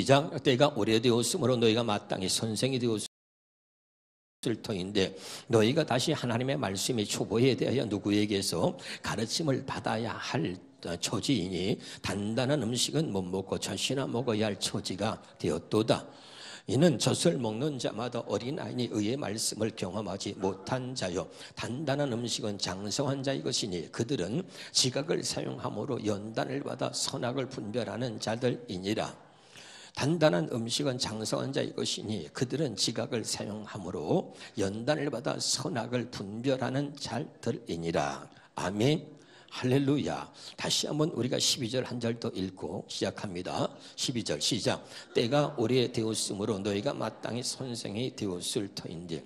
시작. 때가 오래되었으므로 너희가 마땅히 선생이 되었을 터인데 너희가 다시 하나님의 말씀의 초보에 대하여 누구에게서 가르침을 받아야 할 처지이니 단단한 음식은 못 먹고 젖이나 먹어야 할 처지가 되었도다. 이는 젖을 먹는 자마다 어린아이니 의의 말씀을 경험하지 못한 자요 단단한 음식은 장성한 자의 것이니 그들은 지각을 사용함으로 연단을 받아 선악을 분별하는 자들이니라. 단단한 음식은 장성한 자의 것이니 그들은 지각을 사용함으로 연단을 받아 선악을 분별하는 자들이니라. 아멘. 할렐루야. 다시 한번 우리가 12절 한 절 더 읽고 시작합니다. 12절 시작. 때가 오래되었으므로 너희가 마땅히 선생이 되었을 터인데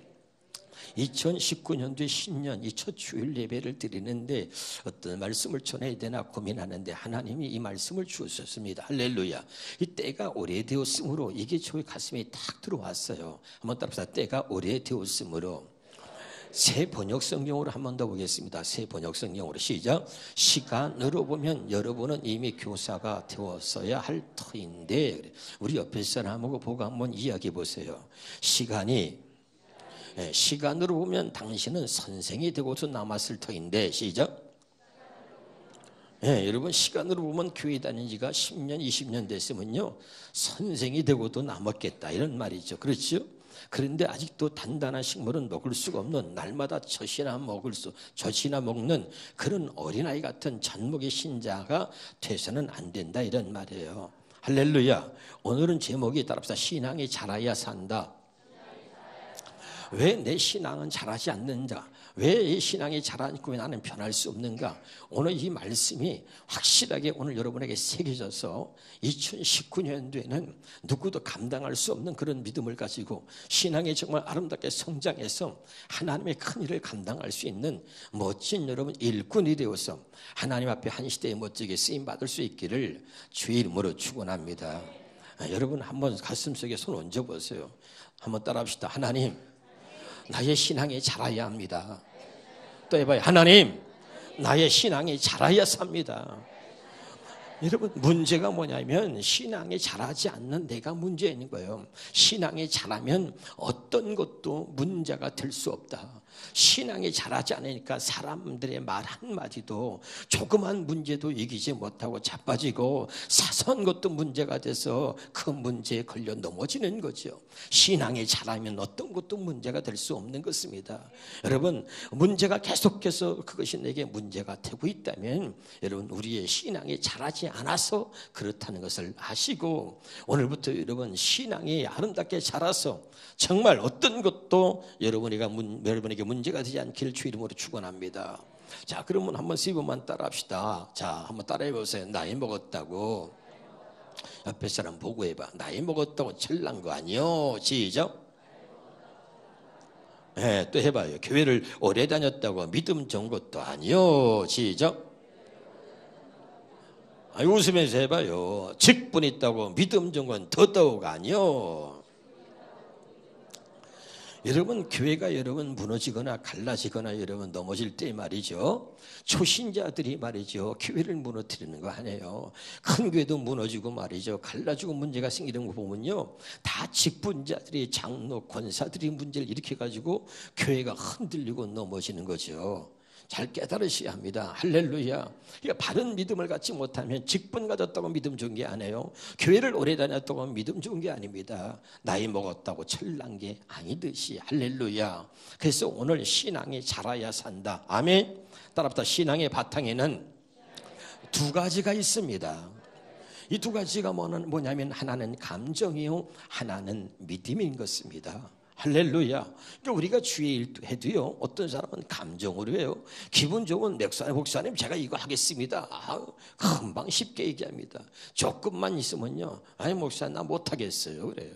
2019년도에 신년 이 첫 주일 예배를 드리는데 어떤 말씀을 전해야 되나 고민하는데 하나님이 이 말씀을 주셨습니다. 할렐루야. 이 때가 오래되었으므로 이게 저희 가슴에 탁 들어왔어요. 한번 따라합시다. 때가 오래되었으므로. 새 번역 성경으로 한 번 더 보겠습니다. 새 번역 성경으로 시작. 시간으로 보면 여러분은 이미 교사가 되었어야 할 터인데 우리 옆에 사람하고 보고 한번 이야기해 보세요. 시간으로 보면 당신은 선생이 되고서 남았을 터인데 시작. 여러분 시간으로 보면 교회 다닌 지가 10년 20년 됐으면요 선생이 되고도 남았겠다 이런 말이죠. 그렇죠? 그런데 아직도 단단한 식물은 먹을 수가 없는 날마다 젖이나 먹는 그런 어린아이 같은 젖먹이 신자가 돼서는 안 된다 이런 말이에요. 할렐루야. 오늘은 제목이 따라합시다. 신앙이 자라야 산다. 왜 내 신앙은 자라지 않는가? 왜 이 신앙이 자라니까 왜 나는 변할 수 없는가? 오늘 이 말씀이 확실하게 오늘 여러분에게 새겨져서 2019년도에는 누구도 감당할 수 없는 그런 믿음을 가지고 신앙이 정말 아름답게 성장해서 하나님의 큰 일을 감당할 수 있는 멋진 여러분 일꾼이 되어서 하나님 앞에 한 시대에 멋지게 쓰임받을 수 있기를 주의 이름으로 축원합니다. 여러분 한번 가슴속에 손 얹어보세요. 한번 따라합시다. 하나님 나의 신앙이 자라야 합니다. 또 해봐요. 하나님 나의 신앙이 자라야 삽니다. 여러분 문제가 뭐냐면 신앙이 자라지 않는 내가 문제 있는 거예요. 신앙이 자라면 어떤 것도 문제가 될 수 없다. 신앙이 자라지 않으니까 사람들의 말 한마디도 조그만 문제도 이기지 못하고 자빠지고 사소한 것도 문제가 돼서 그 문제에 걸려 넘어지는 거죠. 신앙이 자라면 어떤 것도 문제가 될 수 없는 것입니다. 여러분 문제가 계속해서 그것이 내게 문제가 되고 있다면 여러분 우리의 신앙이 자라지 않아서 그렇다는 것을 아시고 오늘부터 여러분 신앙이 아름답게 자라서 정말 어떤 것도 여러분에게 문제가 되지 않기를 주 이름으로 축원합니다. 자, 그러면 한번 세 번만 따라합시다. 자, 한번 따라해 보세요. 나이 먹었다고 옆에 사람 보고 해봐. 나이 먹었다고 철난 거 아니요? 시작. 또 해봐요. 교회를 오래 다녔다고 믿음 좋은 것도 아니요? 시작. 웃으면서 해봐요. 직분 있다고 믿음 좋은 건 더더욱 아니요? 여러분 교회가 여러분 무너지거나 갈라지거나 여러분 넘어질 때 말이죠 초신자들이 말이죠 교회를 무너뜨리는 거 아니에요. 큰 교회도 무너지고 말이죠 갈라지고 문제가 생기는 거 보면요 다 직분자들이 장로 권사들이 문제를 일으켜가지고 교회가 흔들리고 넘어지는 거죠. 잘 깨달으셔야 합니다. 할렐루야. 그러니까 바른 믿음을 갖지 못하면 직분 가졌다고 믿음 좋은 게 아니에요. 교회를 오래 다녔다고 믿음 좋은 게 아닙니다. 나이 먹었다고 철난 게 아니듯이. 할렐루야. 그래서 오늘 신앙이 자라야 산다. 아멘. 따라합시다. 신앙의 바탕에는 두 가지가 있습니다. 이 두 가지가 뭐냐면 하나는 감정이요 하나는 믿음인 것입니다. 할렐루야. 그러니까 우리가 주의 일도 해도요 어떤 사람은 감정으로 해요. 기분 좋은 목사님 제가 이거 하겠습니다. 금방 쉽게 얘기합니다. 조금만 있으면요 아니 목사님 나 못하겠어요 그래요.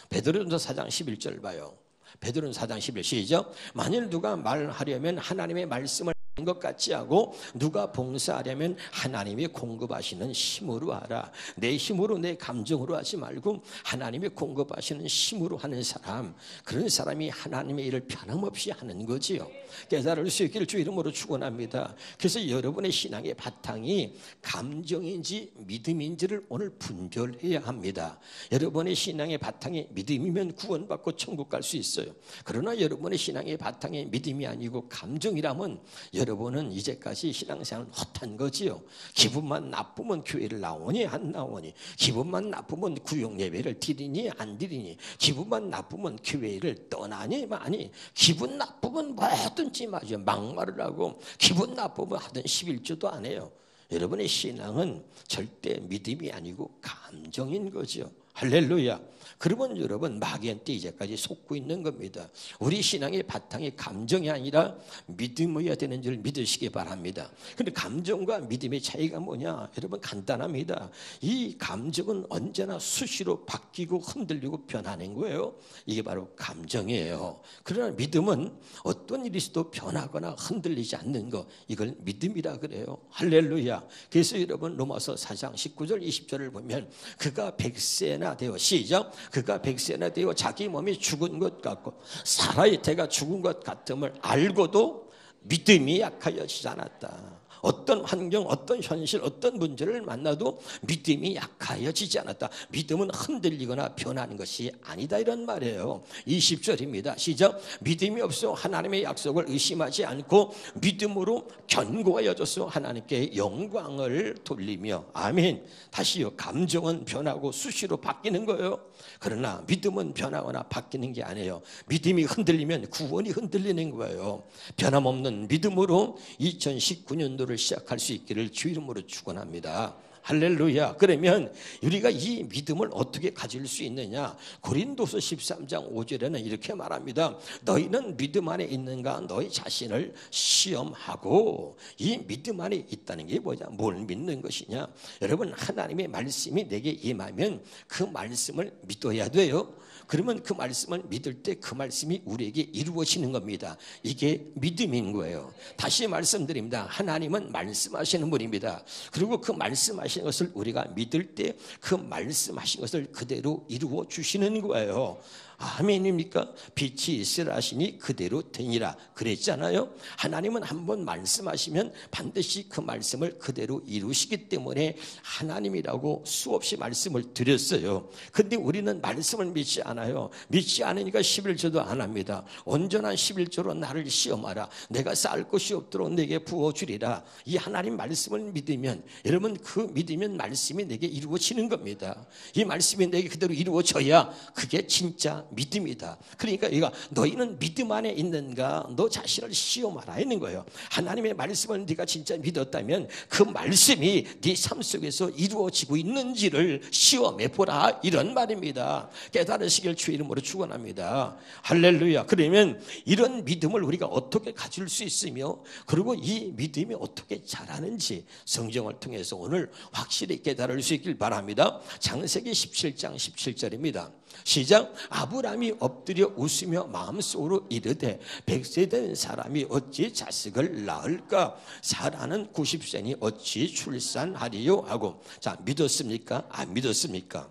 베드로전서 4장 11절 봐요. 베드로전서 4장 11 시작. 만일 누가 말하려면 하나님의 말씀을 것 같지 하고 누가 봉사하려면 하나님이 공급하시는 힘으로 하라. 내 힘으로 내 감정으로 하지 말고 하나님이 공급하시는 힘으로 하는 사람, 그런 사람이 하나님의 일을 변함없이 하는 거지요. 깨달을 수 있기를 주 이름으로 축원합니다. 그래서 여러분의 신앙의 바탕이 감정인지 믿음인지를 오늘 분별해야 합니다. 여러분의 신앙의 바탕이 믿음이면 구원받고 천국 갈 수 있어요. 그러나 여러분의 신앙의 바탕이 믿음이 아니고 감정이라면 여러분은 이제까지 신앙생활은 헛한 거지요. 기분만 나쁘면 교회를 나오니 안 나오니, 기분만 나쁘면 구역 예배를 드리니 안 드리니, 기분만 나쁘면 교회를 떠나니 마니, 기분 나쁘면 뭐든지 맞아요. 막말을 하고 기분 나쁘면 하든 11조도 안 해요. 여러분의 신앙은 절대 믿음이 아니고 감정인 거죠. 할렐루야. 그러면 여러분 마귀한 때 이제까지 속고 있는 겁니다. 우리 신앙의 바탕이 감정이 아니라 믿음이어야 되는 줄 믿으시기 바랍니다. 그런데 감정과 믿음의 차이가 뭐냐? 여러분 간단합니다. 이 감정은 언제나 수시로 바뀌고 흔들리고 변하는 거예요. 이게 바로 감정이에요. 그러나 믿음은 어떤 일이 있어도 변하거나 흔들리지 않는 거, 이걸 믿음이라 그래요. 할렐루야. 그래서 여러분 로마서 4장 19절 20절을 보면 그가 100세나 되어, 시작, 그가 100세나 되어 자기 몸이 죽은 것 같고 살아야 태가 죽은 것 같음을 알고도 믿음이 약하여지지 않았다. 어떤 환경, 어떤 현실, 어떤 문제를 만나도 믿음이 약하여지지 않았다. 믿음은 흔들리거나 변하는 것이 아니다, 이런 말이에요. 20절입니다. 시작. 믿음이 없어 하나님의 약속을 의심하지 않고 믿음으로 견고하여져서 하나님께 영광을 돌리며. 아멘. 다시요. 감정은 변하고 수시로 바뀌는 거예요. 그러나 믿음은 변하거나 바뀌는 게 아니에요. 믿음이 흔들리면 구원이 흔들리는 거예요. 변함없는 믿음으로 2019년도를 시작할 수 있기를 주 이름으로 축원합니다. 할렐루야. 그러면 우리가 이 믿음을 어떻게 가질 수 있느냐? 고린도서 13장 5절에는 이렇게 말합니다. 너희는 믿음 안에 있는가? 너희 자신을 시험하고. 이 믿음 안에 있다는 게 뭐냐? 뭘 믿는 것이냐? 여러분, 하나님의 말씀이 내게 임하면 그 말씀을 믿어야 돼요. 그러면 그 말씀을 믿을 때 그 말씀이 우리에게 이루어지는 겁니다. 이게 믿음인 거예요. 다시 말씀드립니다. 하나님은 말씀하시는 분입니다. 그리고 그 말씀하시는 것을 우리가 믿을 때 그 말씀하신 것을 그대로 이루어 주시는 거예요. 아멘입니까? 빛이 있으라 하시니 그대로 되니라 그랬잖아요. 하나님은 한번 말씀하시면 반드시 그 말씀을 그대로 이루시기 때문에 하나님이라고 수없이 말씀을 드렸어요. 근데 우리는 말씀을 믿지 않아요. 믿지 않으니까 11조도 안 합니다. 온전한 11조로 나를 시험하라. 내가 쌓을 것이 없도록 내게 부어주리라. 이 하나님 말씀을 믿으면, 여러분, 그 믿으면 말씀이 내게 이루어지는 겁니다. 이 말씀이 내게 그대로 이루어져야 그게 진짜 믿음이다. 그러니까 이거 너희는 믿음 안에 있는가? 너 자신을 시험하라 있는 거예요. 하나님의 말씀을 네가 진짜 믿었다면 그 말씀이 네 삶 속에서 이루어지고 있는지를 시험해 보라, 이런 말입니다. 깨달으시길 주 이름으로 축원합니다. 할렐루야. 그러면 이런 믿음을 우리가 어떻게 가질 수 있으며, 그리고 이 믿음이 어떻게 자라는지 성경을 통해서 오늘 확실히 깨달을 수 있길 바랍니다. 창세기 17장 17절입니다. 시작. 아브라함이 엎드려 웃으며 마음속으로 이르되 100세 된 사람이 어찌 자식을 낳을까? 사라는 90세니 어찌 출산하리요? 하고. 자, 믿었습니까? 안 믿었습니까?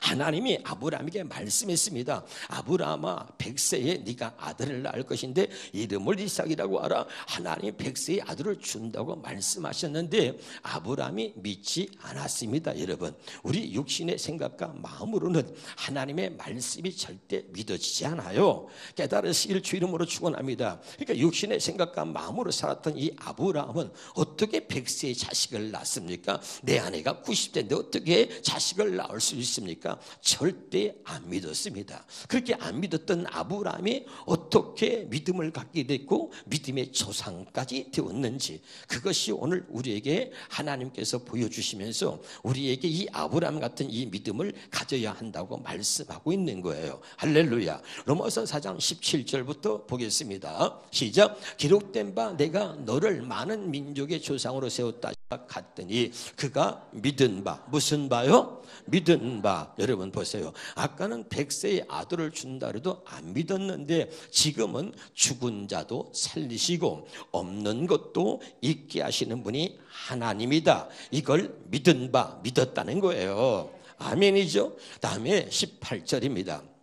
하나님이 아브라함에게 말씀했습니다. 아브라함아, 100세에 네가 아들을 낳을 것인데 이름을 이삭이라고 하라. 하나님이 100세의 아들을 준다고 말씀하셨는데 아브라함이 믿지 않았습니다. 여러분, 우리 육신의 생각과 마음으로는 하나님의 말씀이 절대 믿어지지 않아요. 깨달으시길 주 이름으로 축원합니다. 그러니까 육신의 생각과 마음으로 살았던 이 아브라함은 어떻게 100세의 자식을 낳습니까? 내 아내가 90세인데 어떻게 자식을 낳을 수 있습니까? 절대 안 믿었습니다. 그렇게 안 믿었던 아브라함이 어떻게 믿음을 갖게 됐고 믿음의 조상까지 되었는지, 그것이 오늘 우리에게 하나님께서 보여주시면서 우리에게 이 아브라함 같은 이 믿음을 가져야 한다고 말씀하고 있는 거예요. 할렐루야. 로마서 4장 17절부터 보겠습니다. 시작. 기록된 바 내가 너를 많은 민족의 조상으로 세웠다. 갔더니 그가 믿은 바, 무슨 바요? 믿은 바. 여러분 보세요. 아까는 100세의 아들을 준다 해도 안 믿었는데 지금은 죽은 자도 살리시고 없는 것도 있게 하시는 분이 하나님이다. 이걸 믿은 바, 믿었다는 거예요. 아멘이죠. 다음에 18절입니다.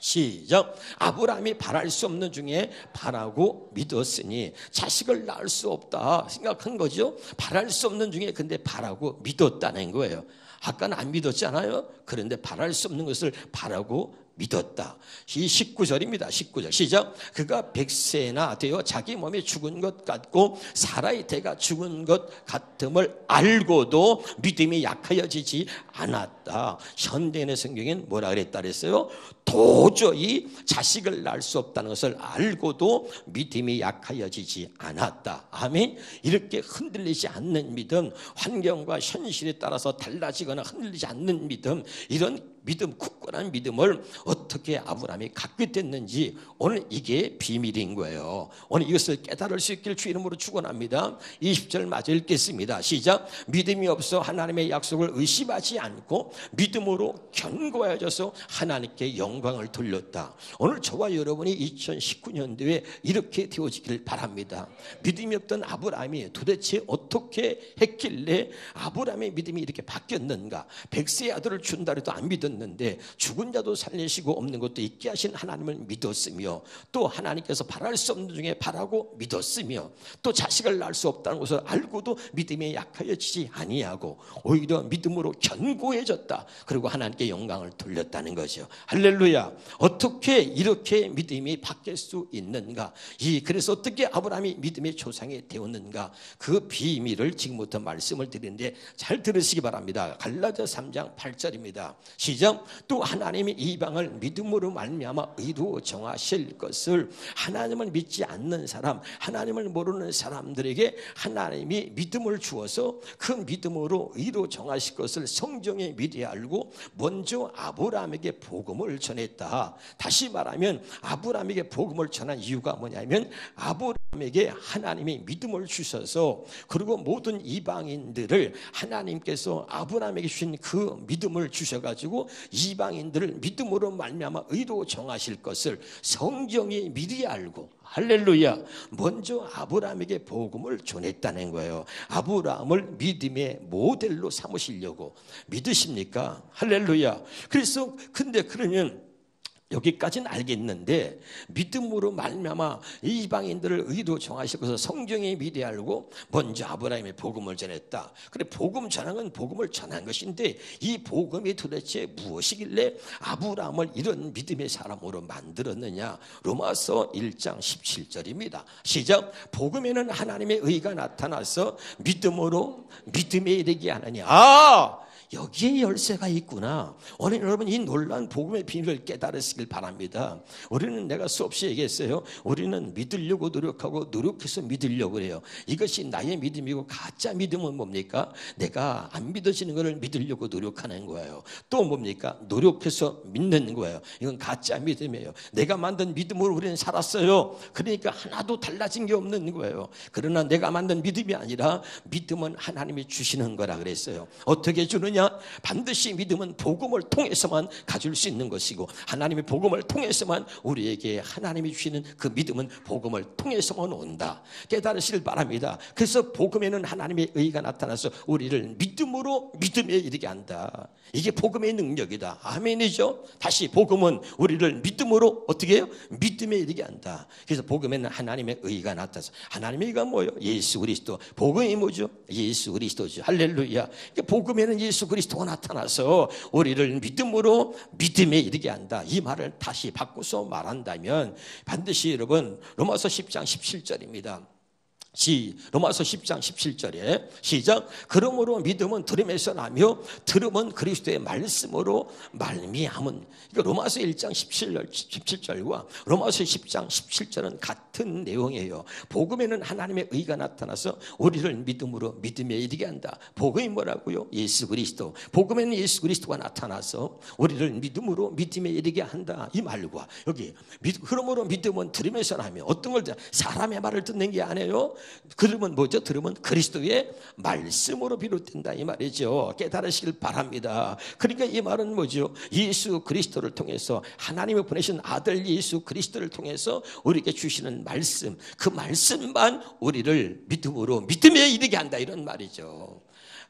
시작. 아브라함이 바랄 수 없는 중에 바라고 믿었으니 자식을 낳을 수 없다 생각한 거죠. 바랄 수 없는 중에 근데 바라고 믿었다는 거예요. 아까는 안 믿었잖아요. 그런데 바랄 수 없는 것을 바라고 믿었다. 이 19절입니다. 19절 시작. 그가 100세나 되어 자기 몸이 죽은 것 같고 사라의 태가 죽은 것 같음을 알고도 믿음이 약하여지지 않았다. 현대인의 성경엔 뭐라 그랬다 그랬어요? 도저히 자식을 낳을 수 없다는 것을 알고도 믿음이 약하여지지 않았다. 아멘. 이렇게 흔들리지 않는 믿음, 환경과 현실에 따라서 달라지거나 흔들리지 않는 믿음, 이런 믿음, 굳건한 믿음을 어떻게 아브라함이 갖게 됐는지 오늘 이게 비밀인 거예요. 오늘 이것을 깨달을 수 있길 주 이름으로 축원합니다. 20절 마저 읽겠습니다. 시작. 믿음이 없어 하나님의 약속을 의심하지 않고 믿음으로 견고해져서 하나님께 영광을 돌렸다. 오늘 저와 여러분이 2019년도에 이렇게 되어지길 바랍니다. 믿음이 없던 아브라함이 도대체 어떻게 했길래 아브라함의 믿음이 이렇게 바뀌었는가? 100세의 아들을 준다 해도 안 믿었는데 죽은 자도 살리시고 없는 것도 있게 하신 하나님을 믿었으며 또 하나님께서 바랄 수 없는 중에 바라고 믿었으며 또 자식을 낳을 수 없다는 것을 알고도 믿음에 약하여지지 아니하고 오히려 믿음으로 견고해졌다. 그리고 하나님께 영광을 돌렸다는 거죠. 할렐루야. 어떻게 이렇게 믿음이 바뀔 수 있는가? 그래서 어떻게 아브라함이 믿음의 조상이 되었는가? 그 비밀을 지금부터 말씀을 드리는데 잘 들으시기 바랍니다. 갈라디아 3장 8절입니다. 시작. 또 하나님이 이방을 믿음으로 말미암아 의로 정하실 것을 하나님을 믿지 않는 사람, 하나님을 모르는 사람들에게 하나님이 믿음을 주어서 그 믿음으로 의로 정하실 것을 성경에 미리 알고 먼저 아브라함에게 복음을 전했다. 다시 말하면 아브라함에게 복음을 전한 이유가 뭐냐면 아브라함에게 하나님이 믿음을 주셔서 그리고 모든 이방인들을 하나님께서 아브라함에게 주신 그 믿음을 주셔가지고 이방인들을 믿음으로 말미암아 의로 정하실 것을 성경이 미리 알고 할렐루야 먼저 아브라함에게 복음을 전했다는 거예요. 아브라함을 믿음의 모델로 삼으시려고. 믿으십니까? 할렐루야. 그래서 근데 그러면 여기까지는 알겠는데 믿음으로 말미암아 이방인들을 의로 정하시고서 성경에 미리 알고 먼저 아브라함의 복음을 전했다. 그래 복음 전한 건 복음을 전한 것인데 이 복음이 도대체 무엇이길래 아브라함을 이런 믿음의 사람으로 만들었느냐? 로마서 1장 17절입니다. 시작. 복음에는 하나님의 의가 나타나서 믿음으로 믿음에 이르게 하느냐. 여기에 열쇠가 있구나. 오늘 여러분 이 놀라운 복음의 비밀을 깨달으시길 바랍니다. 우리는 내가 수없이 얘기했어요. 우리는 믿으려고 노력하고 노력해서 믿으려고 해요. 이것이 나의 믿음이고 가짜 믿음은 뭡니까? 내가 안 믿어지는 것을 믿으려고 노력하는 거예요. 또 뭡니까? 노력해서 믿는 거예요. 이건 가짜 믿음이에요. 내가 만든 믿음으로 우리는 살았어요. 그러니까 하나도 달라진 게 없는 거예요. 그러나 내가 만든 믿음이 아니라 믿음은 하나님이 주시는 거라 그랬어요. 어떻게 주느냐? 반드시 믿음은 복음을 통해서만 가질 수 있는 것이고 하나님의 복음을 통해서만 우리에게 하나님이 주시는 그 믿음은 복음을 통해서만 온다. 깨달으시길 바랍니다. 그래서 복음에는 하나님의 의가 나타나서 우리를 믿음으로 믿음에 이르게 한다. 이게 복음의 능력이다. 아멘이죠. 다시 복음은 우리를 믿음으로 어떻게 해요? 믿음에 이르게 한다. 그래서 복음에는 하나님의 의가 나타나서 하나님의 의가 뭐예요? 예수 그리스도. 복음이 뭐죠? 예수 그리스도죠. 할렐루야. 복음에는 예수 그리스도가 나타나서 우리를 믿음으로 믿음에 이르게 한다. 이 말을 다시 바꿔서 말한다면 반드시 여러분 로마서 10장 17절입니다. 로마서 10장 17절에 시작. 그러므로 믿음은 들음에서 나며 들음은 그리스도의 말씀으로 말미암은. 그러니까 로마서 1장 17절과 로마서 10장 17절은 같은 내용이에요. 복음에는 하나님의 의가 나타나서 우리를 믿음으로 믿음에 이르게 한다. 복음이 뭐라고요? 예수 그리스도. 복음에는 예수 그리스도가 나타나서 우리를 믿음으로 믿음에 이르게 한다. 이 말과 여기 그러므로 믿음은 들음에서 나며 어떤 걸 사람의 말을 듣는 게 아니에요. 들으면 뭐죠? 들으면 그리스도의 말씀으로 비롯된다 이 말이죠. 깨달으시길 바랍니다. 그러니까 이 말은 뭐죠? 예수 그리스도를 통해서 하나님이 보내신 아들 예수 그리스도를 통해서 우리에게 주시는 말씀, 그 말씀만 우리를 믿음에 이르게 한다 이런 말이죠.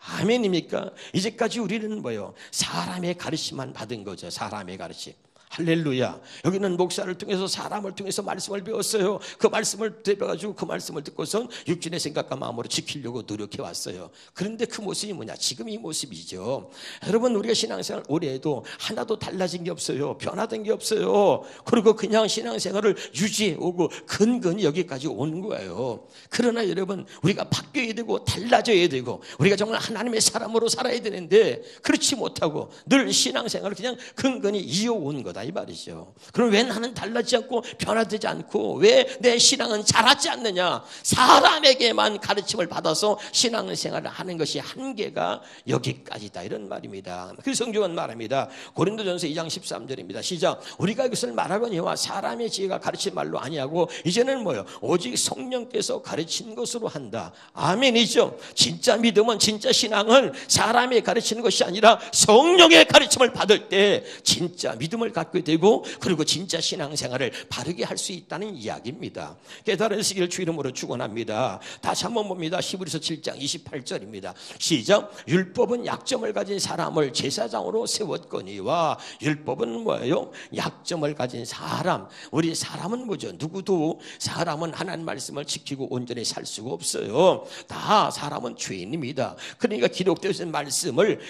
아멘입니까? 이제까지 우리는 뭐예요? 사람의 가르침만 받은 거죠. 사람의 가르침. 할렐루야. 여기는 목사를 통해서 사람을 통해서 말씀을 배웠어요. 그 말씀을 배워가지고 그 말씀을 듣고선 육신의 생각과 마음으로 지키려고 노력해 왔어요. 그런데 그 모습이 뭐냐? 지금 이 모습이죠. 여러분 우리가 신앙생활 오래 해도 하나도 달라진 게 없어요. 변화된 게 없어요. 그리고 그냥 신앙생활을 유지해 오고 근근히 여기까지 온 거예요. 그러나 여러분 우리가 바뀌어야 되고 달라져야 되고 우리가 정말 하나님의 사람으로 살아야 되는데 그렇지 못하고 늘 신앙생활을 그냥 근근히 이어온 거다 이 말이죠. 그럼 왜 나는 달라지지 않고 변화되지 않고 왜 내 신앙은 자라지 않느냐? 사람에게만 가르침을 받아서 신앙생활을 하는 것이 한계가 여기까지다 이런 말입니다. 그 성경은 말합니다. 고린도전서 2장 13절입니다. 시작. 우리가 이것을 말하거니와 사람의 지혜가 가르친 말로 아니하고 이제는 뭐요? 오직 성령께서 가르친 것으로 한다. 아멘이죠. 진짜 믿음은 진짜 신앙은 사람이 가르치는 것이 아니라 성령의 가르침을 받을 때 진짜 믿음을 갖게 되고 그리고 진짜 신앙생활을 바르게 할 수 있다는 이야기입니다. 깨달으시기를 주 이름으로 축원합니다. 다시 한번 봅니다. 히브리서 7장 28절입니다. 시작. 율법은 약점을 가진 사람을 제사장으로 세웠거니와 율법은 뭐예요? 약점을 가진 사람. 우리 사람은 뭐죠? 누구도 사람은 하나님 말씀을 지키고 온전히 살 수가 없어요. 다 사람은 죄인입니다. 그러니까 기록되어진 말씀을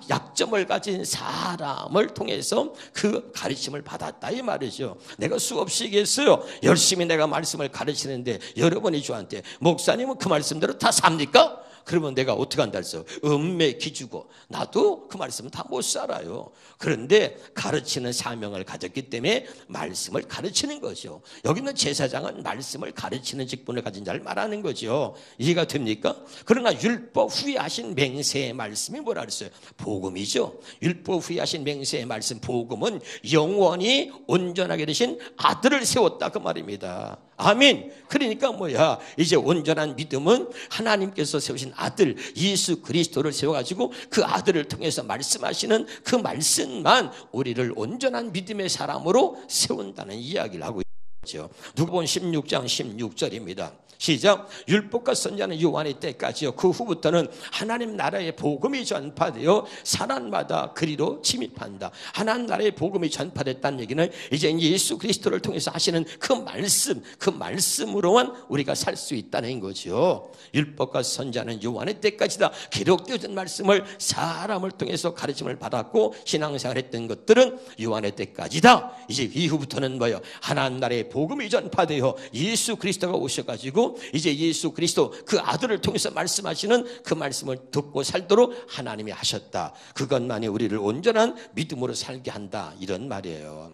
약점을 가진 사람을 통해서 그 가르침을 받았다 이 말이죠. 내가 수없이 얘기했어요. 열심히 내가 말씀을 가르치는데 여러분이 저한테 목사님은 그 말씀대로 다 삽니까? 그러면 내가 어떻게 한다 했어? 음매 기주고 나도 그 말씀은 다 못 살아요. 그런데 가르치는 사명을 가졌기 때문에 말씀을 가르치는 거죠. 여기는 제사장은 말씀을 가르치는 직분을 가진 자를 말하는 거죠. 이해가 됩니까? 그러나 율법 후에 하신 맹세의 말씀이 뭐라 그랬어요? 복음이죠. 율법 후에 하신 맹세의 말씀 복음은 영원히 온전하게 되신 아들을 세웠다 그 말입니다. 아멘. 그러니까 뭐야? 이제 온전한 믿음은 하나님께서 세우신 아들 예수 그리스도를 세워가지고 그 아들을 통해서 말씀하시는 그 말씀만 우리를 온전한 믿음의 사람으로 세운다는 이야기를 하고 있죠. 누가복음 16장 16절입니다. 시작. 율법과 선지자는 요한의 때까지요. 그 후부터는 하나님 나라의 복음이 전파되어 사람마다 그리로 침입한다. 하나님 나라의 복음이 전파됐다는 얘기는 이제 예수 그리스도를 통해서 하시는 그 말씀으로만 우리가 살 수 있다는 거죠. 율법과 선지자는 요한의 때까지다. 기록되어진 말씀을 사람을 통해서 가르침을 받았고 신앙생활했던 것들은 요한의 때까지다. 이제 이후부터는 뭐예요? 하나님 나라의 복음이 전파되어 예수 그리스도가 오셔가지고 이제 예수 그리스도 그 아들을 통해서 말씀하시는 그 말씀을 듣고 살도록 하나님이 하셨다. 그것만이 우리를 온전한 믿음으로 살게 한다. 이런 말이에요.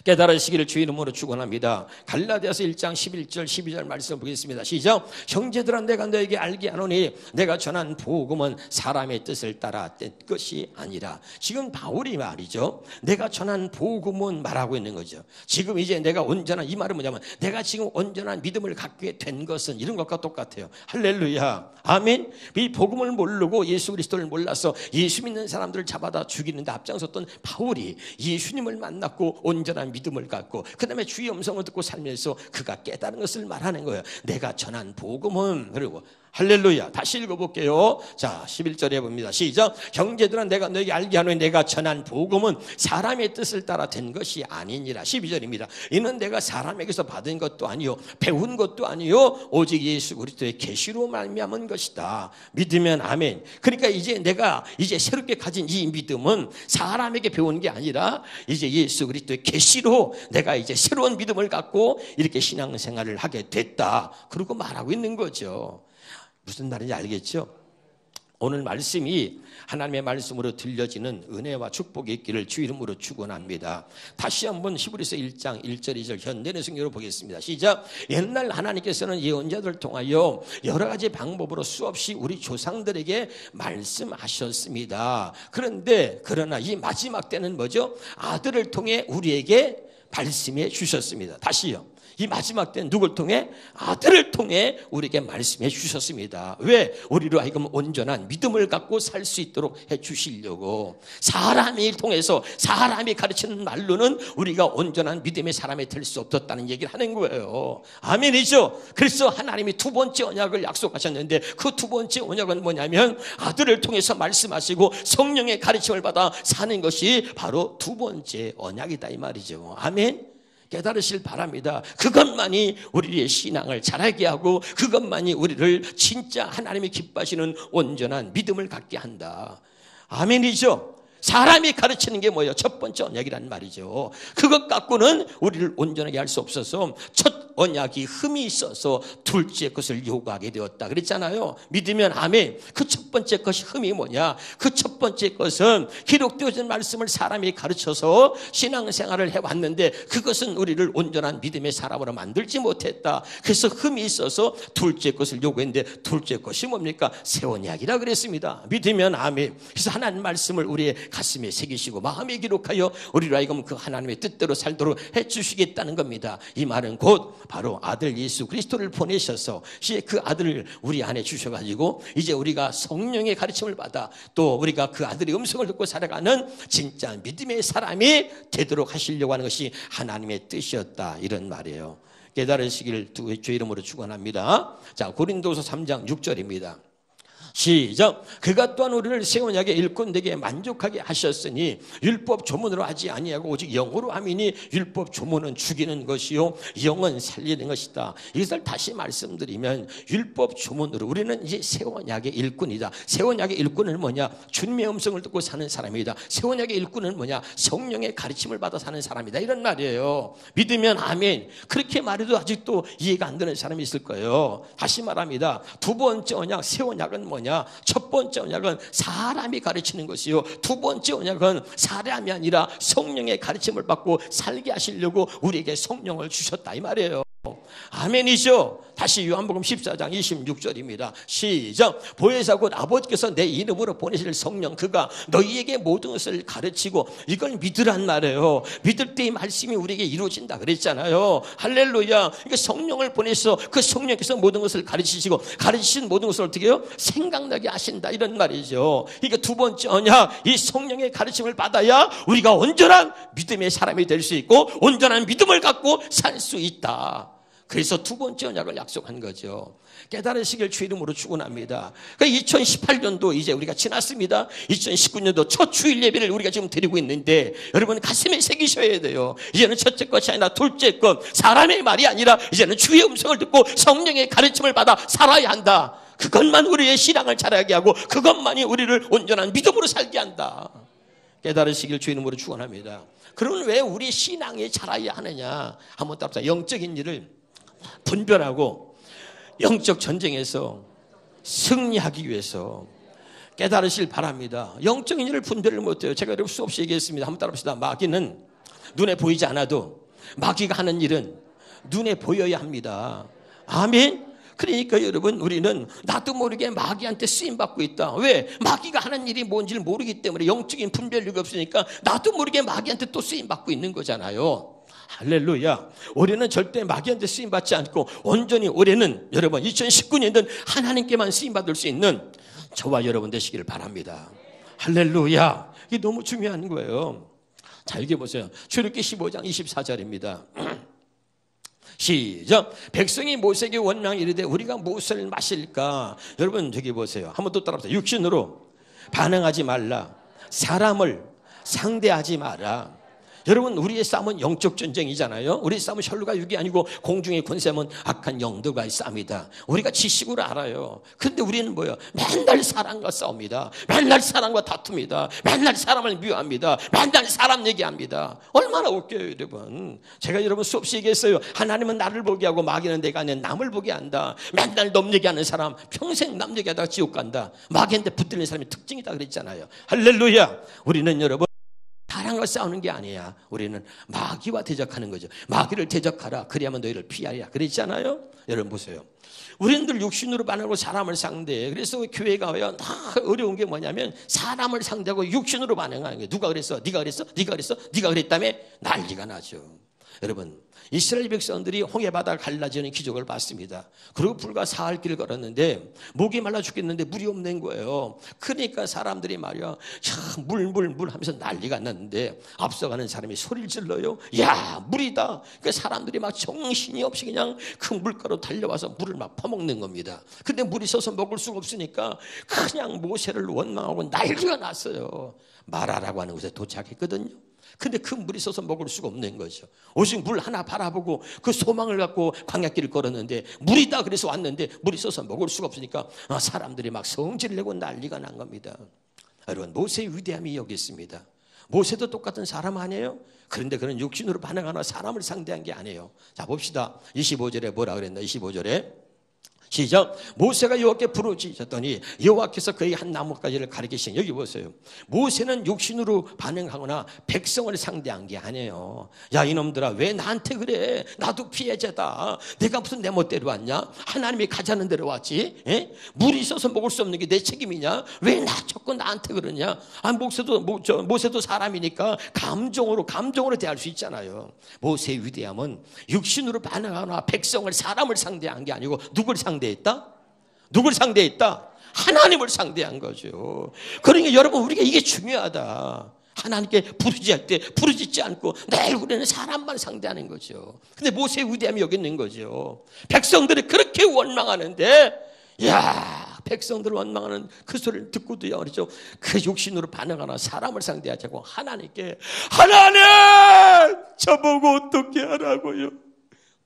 깨달으시기를 주 이름으로 축원합니다. 갈라디아서 1장 11절 12절 말씀을 보겠습니다. 시작. 형제들아 내가 너에게 알게 하노니 내가 전한 복음은 사람의 뜻을 따라 된 것이 아니라. 지금 바울이 말이죠. 내가 전한 복음은 말하고 있는 거죠. 지금 이제 내가 온전한, 이 말은 뭐냐면 내가 지금 온전한 믿음을 갖게 된 것은 이런 것과 똑같아요. 할렐루야. 아멘. 이 복음을 모르고 예수 그리스도를 몰라서 예수 믿는 사람들을 잡아다 죽이는데 앞장섰던 바울이 예수님을 만났고 온전한 믿음을 갖고 그 다음에 주의 음성을 듣고 살면서 그가 깨달은 것을 말하는 거예요. 내가 전한 복음은. 그리고 할렐루야. 다시 읽어볼게요. 자 11절에 봅니다. 시작. 형제들아 내가 너에게 알게 하노니 내가 전한 복음은 사람의 뜻을 따라 된 것이 아니니라. 12절입니다. 이는 내가 사람에게서 받은 것도 아니요 배운 것도 아니요 오직 예수 그리스도의 계시로 말미암은 것이다. 믿으면 아멘. 그러니까 이제 내가 이제 새롭게 가진 이 믿음은 사람에게 배운 게 아니라 이제 예수 그리스도의 계시로 내가 이제 새로운 믿음을 갖고 이렇게 신앙생활을 하게 됐다. 그러고 말하고 있는 거죠. 무슨 말인지 알겠죠? 오늘 말씀이 하나님의 말씀으로 들려지는 은혜와 축복이 있기를 주 이름으로 축원합니다. 다시 한번 히브리서 1장 1절 2절 현대의 성경으로 보겠습니다. 시작. 옛날 하나님께서는 예언자들을 통하여 여러 가지 방법으로 수없이 우리 조상들에게 말씀하셨습니다. 그러나 이 마지막 때는 뭐죠? 아들을 통해 우리에게 말씀해 주셨습니다. 다시요. 이 마지막 때는 누굴 통해? 아들을 통해 우리에게 말씀해 주셨습니다. 왜? 우리로 하여금 온전한 믿음을 갖고 살 수 있도록 해 주시려고. 사람이 통해서 사람이 가르치는 말로는 우리가 온전한 믿음의 사람이 될 수 없었다는 얘기를 하는 거예요. 아멘이죠? 그래서 하나님이 두 번째 언약을 약속하셨는데 그 두 번째 언약은 뭐냐면 아들을 통해서 말씀하시고 성령의 가르침을 받아 사는 것이 바로 두 번째 언약이다 이 말이죠. 아멘. 깨달으실 바랍니다. 그것만이 우리의 신앙을 자라게 하고 그것만이 우리를 진짜 하나님이 기뻐하시는 온전한 믿음을 갖게 한다. 아멘이죠? 사람이 가르치는 게 뭐예요? 첫 번째 언약이란 말이죠. 그것 갖고는 우리를 온전하게 할 수 없어서 첫 언약이 흠이 있어서 둘째 것을 요구하게 되었다 그랬잖아요. 믿으면 아멘. 그 첫 번째 것이 흠이 뭐냐? 그 첫 번째 것은 기록되어진 말씀을 사람이 가르쳐서 신앙생활을 해왔는데 그것은 우리를 온전한 믿음의 사람으로 만들지 못했다. 그래서 흠이 있어서 둘째 것을 요구했는데 둘째 것이 뭡니까? 새 언약이라 그랬습니다. 믿으면 아멘. 그래서 하나님 말씀을 우리의 가슴에 새기시고 마음에 기록하여 우리로 하여금 그 하나님의 뜻대로 살도록 해주시겠다는 겁니다. 이 말은 곧 바로 아들 예수 그리스도를 보내셔서 이제 그 아들을 우리 안에 주셔가지고 이제 우리가 성령의 가르침을 받아 또 우리가 그 아들의 음성을 듣고 살아가는 진짜 믿음의 사람이 되도록 하시려고 하는 것이 하나님의 뜻이었다 이런 말이에요. 깨달으시기를 주의 이름으로 축원합니다. 자, 고린도서 3장 6절입니다. 시작. 그가 또한 우리를 새 언약의 일꾼되게 만족하게 하셨으니 율법 조문으로 하지 아니하고 오직 영으로 함이니 율법 조문은 죽이는 것이요 영은 살리는 것이다. 이것을 다시 말씀드리면 율법 조문으로 우리는 이제 새 언약의 일꾼이다. 새 언약의 일꾼은 뭐냐? 주님의 음성을 듣고 사는 사람이다. 새 언약의 일꾼은 뭐냐? 성령의 가르침을 받아 사는 사람이다 이런 말이에요. 믿으면 아멘. 그렇게 말해도 아직도 이해가 안 되는 사람이 있을 거예요. 다시 말합니다. 두 번째 언약 새 언약은 뭐냐? 첫 번째 언약은 사람이 가르치는 것이요 두 번째 언약은 사람이 아니라 성령의 가르침을 받고 살게 하시려고 우리에게 성령을 주셨다 이 말이에요. 아멘이죠. 다시 요한복음 14장 26절입니다. 시작. 보혜사 곧 아버지께서 내 이름으로 보내실 성령 그가 너희에게 모든 것을 가르치고 이걸 믿으란 말이에요. 믿을 때 이 말씀이 우리에게 이루어진다 그랬잖아요. 할렐루야. 그러니까 성령을 보내서 그 성령께서 모든 것을 가르치시고 가르치신 모든 것을 어떻게 해요? 생각나게 하신다 이런 말이죠. 그러니까 두 번째 언약 이 성령의 가르침을 받아야 우리가 온전한 믿음의 사람이 될 수 있고 온전한 믿음을 갖고 살 수 있다. 그래서 두 번째 언약을 약속한 거죠. 깨달으시길 주 이름으로 축원합니다. 그러니까 2018년도 이제 우리가 지났습니다. 2019년도 첫 주일 예배를 우리가 지금 드리고 있는데 여러분 가슴에 새기셔야 돼요. 이제는 첫째 것이 아니라 둘째 것 사람의 말이 아니라 이제는 주의 음성을 듣고 성령의 가르침을 받아 살아야 한다. 그것만 우리의 신앙을 자라게 하고 그것만이 우리를 온전한 믿음으로 살게 한다. 깨달으시길 주 이름으로 축원합니다. 그러면 왜 우리 신앙이 자라야 하느냐? 한번 따라서 영적인 일을 분별하고 영적 전쟁에서 승리하기 위해서 깨달으실 바랍니다. 영적인 일을 분별을 못해요. 제가 여러분 수없이 얘기했습니다. 한번 따라합시다. 마귀는 눈에 보이지 않아도 마귀가 하는 일은 눈에 보여야 합니다. 아멘. 그러니까 여러분 우리는 나도 모르게 마귀한테 쓰임받고 있다. 왜? 마귀가 하는 일이 뭔지를 모르기 때문에 영적인 분별력이 없으니까 나도 모르게 마귀한테 또 쓰임받고 있는 거잖아요. 할렐루야. 올해는 절대 마귀한테 쓰임받지 않고 온전히 올해는 여러분 2019년은 하나님께만 쓰임받을 수 있는 저와 여러분 되시기를 바랍니다. 할렐루야. 이게 너무 중요한 거예요. 자, 여기 보세요. 출애굽기 15장 24절입니다. 시작. 백성이 모세에게 원망 이르되 우리가 무엇을 마실까? 여러분 저기 보세요. 한번 또 따라합시다. 육신으로 반응하지 말라. 사람을 상대하지 마라. 여러분 우리의 싸움은 영적 전쟁이잖아요. 우리의 싸움은 혈루가 육이 아니고 공중의 권세면 악한 영들과의 싸움이다. 우리가 지식으로 알아요. 그런데 우리는 뭐예요? 맨날 사람과 싸웁니다. 맨날 사람과 다툽니다. 맨날 사람을 미워합니다. 맨날 사람 얘기합니다. 얼마나 웃겨요 여러분. 제가 여러분 수없이 얘기했어요. 하나님은 나를 보게 하고 마귀는 내가 아닌 남을 보게 한다. 맨날 남 얘기하는 사람 평생 남 얘기하다가 지옥 간다. 마귀한테 붙들리는 사람의 특징이다 그랬잖아요. 할렐루야. 우리는 여러분 사랑과 싸우는 게 아니야. 우리는 마귀와 대적하는 거죠. 마귀를 대적하라. 그래야만 너희를 피하리라. 그랬잖아요. 여러분 보세요. 우리는 늘 육신으로 반응하고 사람을 상대해. 그래서 교회가 왜요? 다 어려운 게 뭐냐면 사람을 상대하고 육신으로 반응하는 거예요. 누가 그랬어? 네가 그랬어? 네가 그랬어? 네가 그랬다며 난리가 나죠. 여러분, 이스라엘 백성들이 홍해바다 갈라지는 기적을 봤습니다. 그리고 불과 사흘 길을 걸었는데 목이 말라 죽겠는데 물이 없는 거예요. 그러니까 사람들이 말이야, 물 하면서 난리가 났는데 앞서가는 사람이 소리를 질러요. 야, 물이다. 그러니까 사람들이 막 정신이 없이 그냥 그 물가로 달려와서 물을 막 퍼먹는 겁니다. 근데 물이 있어서 먹을 수가 없으니까 그냥 모세를 원망하고 난리가 났어요. 마라라고 하는 곳에 도착했거든요. 근데 그 물이 있어서 먹을 수가 없는 거죠. 오직 물 하나 바라보고 그 소망을 갖고 광야길을 걸었는데 물이다 그래서 왔는데 물이 있어서 먹을 수가 없으니까 사람들이 막 성질을 내고 난리가 난 겁니다. 여러분, 모세의 위대함이 여기 있습니다. 모세도 똑같은 사람 아니에요? 그런데 그는 육신으로 반응하나 사람을 상대한 게 아니에요. 자, 봅시다. 25절에 뭐라 그랬나? 25절에 시작. 모세가 여호와께 부르짖었더니 여호와께서 그의 한 나뭇가지를 가리키시니, 여기 보세요. 모세는 육신으로 반응하거나 백성을 상대한 게 아니에요. 야, 이놈들아, 왜 나한테 그래? 나도 피해자다. 내가 무슨 내 멋대로 왔냐? 하나님이 가자는 대로 왔지. 에? 물이 있어서 먹을 수 없는 게 내 책임이냐? 왜 자꾸 나한테 그러냐? 모세도 사람이니까 감정으로 대할 수 있잖아요. 모세의 위대함은 육신으로 반응하거나 백성을, 사람을 상대한 게 아니고 누굴 상대했다? 누굴 상대했다? 하나님을 상대한 거죠. 그러니까 여러분, 우리가 이게 중요하다. 하나님께 부르짖을 때 부르짖지 않고 내 얼굴에는 사람만 상대하는 거죠. 근데 모세의 위대함이 여기 있는 거죠. 백성들이 그렇게 원망하는데, 야, 백성들을 원망하는 그 소리를 듣고도요, 그렇죠? 그 육신으로 반응하나 사람을 상대하자고 하나님께, 하나님, 저보고 어떻게 하라고요?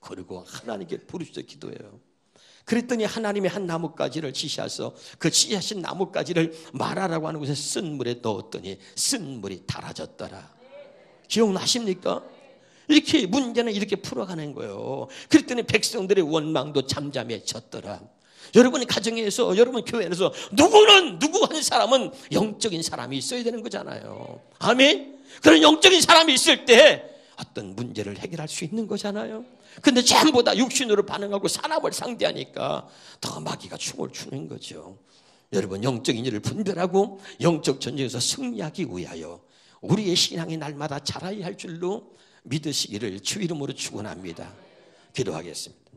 그리고 하나님께 부르짖어 기도해요. 그랬더니 하나님이 한 나뭇가지를 지시하셔서 그 지시하신 나뭇가지를 마라라고 하는 곳에 쓴 물에 넣었더니 쓴 물이 달아졌더라. 기억나십니까? 이렇게 문제는 이렇게 풀어가는 거예요. 그랬더니 백성들의 원망도 잠잠해졌더라. 여러분의 가정에서, 여러분 교회에서 누구 한 사람은 영적인 사람이 있어야 되는 거잖아요. 아멘? 그런 영적인 사람이 있을 때 어떤 문제를 해결할 수 있는 거잖아요. 근데 전부 다 육신으로 반응하고 사람을 상대하니까 더 마귀가 춤을 추는 거죠. 여러분, 영적인 일을 분별하고 영적 전쟁에서 승리하기 위하여 우리의 신앙이 날마다 자라야 할 줄로 믿으시기를 주 이름으로 축원합니다. 기도하겠습니다.